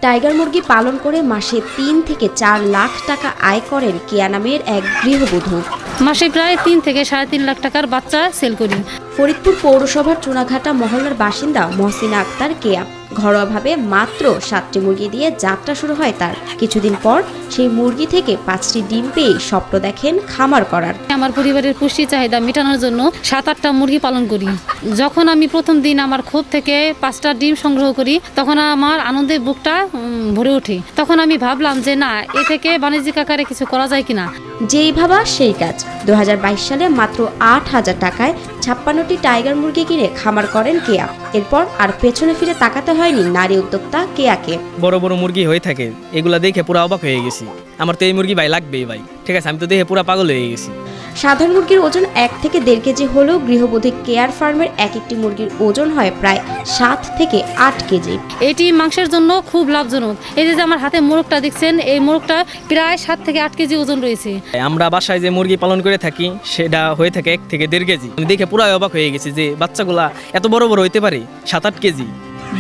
Tiger মুরগি পালন করে মাসে ৩ থেকে ৪ লাখ টাকা আয় করেন কেয়া নামের এক গৃহবধূ। মাসে প্রায় ৩ থেকে ৩.৫ লাখ টাকার বাচ্চা সেল করি। ফরিদপুর পৌরসভার চুনাঘাটা মহল্লার বাসিন্দা মহসিনা আক্তার কেয়া ঘরোয়াভাবে মাত্র ৭টি মুরগি দিয়ে যাত্রা শুরু হয় তার। কিছুদিন পর সেই মুরগি থেকে ৫টি ডিম পেয়ে স্বপ্ন দেখেন খামার করার। আমার পরিবারের পুষ্টি চাহিদা মেটানোর জন্য ৭-৮টা মুরগি পালন করি। যখন আমি প্রথম দিন আমার খোপ থেকে 5টা ডিম সংগ্রহ করি তখন আমার আনন্দে বুকটা ভরে ওঠে। তখন আমি ভাবলাম যে না, এ থেকে বাণিজ্যিক আকারে কিছু করা যায় কিনা। যেই ভাবা সেই কাজ। ২০২২ সালে মাত্র ৮,০০০ টাকায় ৫৬টি টাইগার মুরগি কিনে খামার করেন কেয়া। এরপর আর পেছনে ফিরে তাকাতে হয়নি নারী উদ্যোক্তা কেয়াকে। বড় বড় মুরগি হয়ে থাকে, এগুলা দেখে পুরো অবাক হয়ে গেছি। আমার তো এই মুরগি ভাই লাগবেই ভাই, ঠিক আছে, আমি তো দেখে পুরো পাগল হয়ে গেছি। সাধারণ মুরগির ওজন ১ থেকে ১.৫ কেজি হলেও গৃহবধূ কেয়ার ফার্মের এক একটি মুরগির ওজন হয় প্রায় ৭ থেকে ৮ কেজি। এটি মাংসের জন্য খুব লাভজনক। এই যে আমার হাতে মোরগটা দেখছেন, এই মোরগটা প্রায় ৭ থেকে ৮ কেজি ওজন রয়েছে। আমরা বাসায় যে মুরগি পালন করে থাকি সেটা হয়ে থাকে ১ থেকে ১.৫ কেজি। আমি দেখে পুরো অবাক হয়ে গেছি যে বাচ্চাগুলা এত বড় বড় হইতে পারে, ৭-৮ কেজি।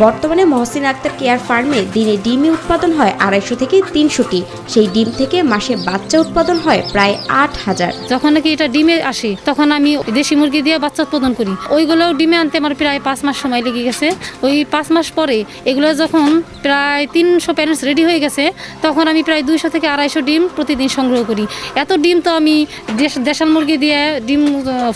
বর্তমানে মহসিনা আক্তার কেয়ার ফার্মে দিনে ডিমই উৎপাদন হয় ২৫০ থেকে ৩০০টি। সেই ডিম থেকে মাসে বাচ্চা উৎপাদন হয় প্রায় ৮,০০০। যখন নাকি এটা ডিমে আসে তখন আমি দেশি মুরগি দিয়ে বাচ্চা উৎপাদন করি। ওইগুলো ডিমে আনতে আমার প্রায় 5 মাস সময় লেগে গেছে। ওই 5 মাস পরে এগুলো যখন প্রায় 300 প্যারেন্টস রেডি হয়ে গেছে তখন আমি প্রায় 200 থেকে 250 ডিম প্রতিদিন সংগ্রহ করি। এত ডিম তো আমি দেশাল মুরগি দিয়ে ডিম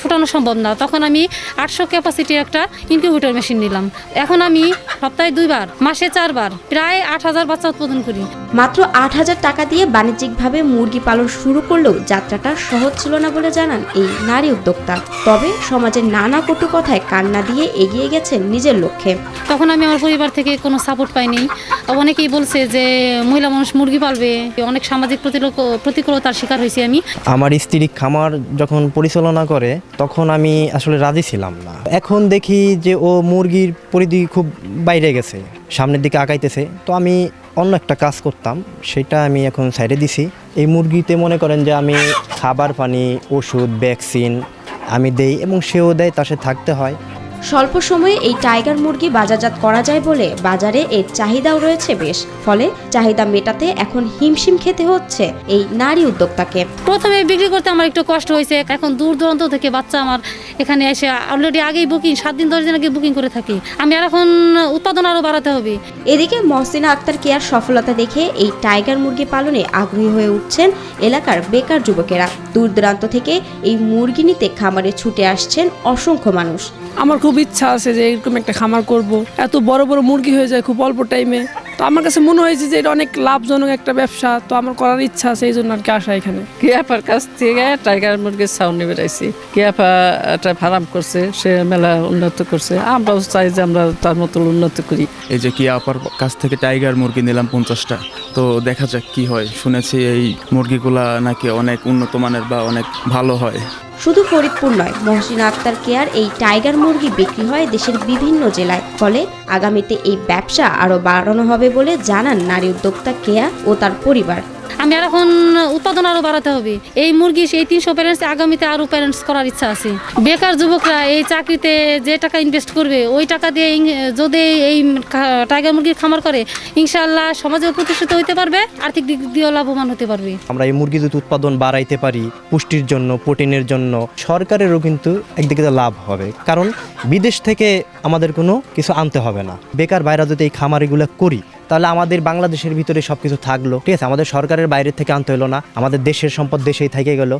ফোটানো সম্ভব না। তখন আমি 800 ক্যাপাসিটির একটা ইনকিউবেটর মেশিন নিলাম। এখন আমি সপ্তাহে 2 বার, মাসে 4 বার প্রায় 8,000 বাচ্চা উৎপাদন করি। মাত্র ৮,০০০ টাকা দিয়ে বাণিজ্যিকভাবে মুরগি পালন শুরু করলেও যাত্রাটা সহজ ছিল না বলে জানান এই নারী উদ্যোক্তা। তবে সমাজের নানা কটু কথায় কান্না দিয়ে এগিয়ে গেছেন নিজের লক্ষ্যে। তখন আমি আমার পরিবার থেকে কোনো সাপোর্ট পাইনি। অনেকেই বলছে যে মহিলা মানুষ মুরগি পালবে, অনেক সামাজিক প্রতিকূলতার শিকার হয়েছি আমি। আমার স্ত্রী খামার যখন পরিচালনা করে তখন আমি আসলে রাজি ছিলাম না। এখন দেখি যে ও মুরগির পরিধি খুব বাইরে গেছে, সামনের দিকে আগাইতেছে। তো আমি অন্য একটা কাজ করতাম, সেটা আমি এখন সাইডে দিছি। এই মুরগিতে মনে করেন যে আমি খাবার পানি, ওষুধ, ভ্যাকসিন আমি দেই এবং সেও দেয়, তার সাথে থাকতে হয়। স্বল্প সময়ে এই টাইগার মুরগি বাজারজাত করা যায় বলে বাজারে এর চাহিদাও রয়েছে বেশ। ফলে চাহিদা মেটাতে এখন হিমশিম খেতে হচ্ছে এই নারী উদ্যোক্তাকে। প্রথমে বিক্রি করতে আমার একটু কষ্ট হয়েছে। এখন দূর দূরান্ত থেকে বাচ্চা আমার এখানে এসে অলরেডি আগেই বুকিং, 7 দিন 10 দিন আগে বুকিং করে থাকি। আমি আর এখন উৎপাদন আরও বাড়াতে হবে। এদিকে মহসিনা আক্তার কেয়ার সফলতা দেখে এই টাইগার মুরগি পালনে আগ্রহী হয়ে উঠছেন এলাকার বেকার যুবকেরা। দূর দূরান্ত থেকে এই মুরগি নিতে খামারে ছুটে আসছেন অসংখ্য মানুষ। আমার খুব ইচ্ছা আছে যে এরকম একটা খামার করব। এত বড় বড় মুরগি হয়ে যায় খুব অল্প টাইমে। তো আমার কাছে মনে হয়েছে যে এটা অনেক লাভজনক একটা ব্যবসা। তো আমার করার ইচ্ছা আছে, এই জন্য আর কি আসা এখানে। কেয়াপার কাছ থেকে টাইগার মুরগির ছাউনি বেড়াইছি। কেয়াপা একটা ফার্ম করছে, সে মেলা উন্নত করছে। আমরাও চাই যে আমরা তার মতো উন্নত করি। এই যে কেয়াপার কাছ থেকে টাইগার মুরগি নিলাম 50টা। তো দেখা যাক কি হয়। শুনেছি এই মুরগিগুলা নাকি অনেক উন্নত মানের বা অনেক ভালো হয়। শুধু ফরিদপুর নয়, মহসিনা আক্তার কেয়ার এই টাইগার মুরগি বিক্রি হয় দেশের বিভিন্ন জেলায়। ফলে আগামীতে এই ব্যবসা আরও বাড়ানো হবে বলে জানান নারী উদ্যোক্তা কেয়া ও তার পরিবার। আমি আর এখন উৎপাদন আরও বাড়াতে হবে। এই মুরগি এই 300 প্যারেন্টস আগামীতে আরও প্যারেন্টস করার ইচ্ছা আছে। বেকার যুবকরা এই চাকরিতে যে টাকা ইনভেস্ট করবে ওই টাকা দিয়ে যদি এই টাইগার মুরগির খামার করে ইনশাআল্লাহ সমাজেও প্রতিষ্ঠিত হতে পারবে, আর্থিক দিক দিয়েও লাভবান হতে পারবে। আমরা এই মুরগি যদি উৎপাদন বাড়াইতে পারি পুষ্টির জন্য, প্রোটিনের জন্য, সরকারেরও কিন্তু একদিকে লাভ হবে। কারণ বিদেশ থেকে আমাদের কোনো কিছু আনতে হবে না। বেকার বাইরে যদি এই খামারিগুলো করি তাহলে আমাদের বাংলাদেশের ভিতরে সব কিছু থাকলো, ঠিক আছে। আমাদের সরকারের বাইরে থেকে আনতে হলো না, আমাদের দেশের সম্পদ দেশেই থেকে গেল।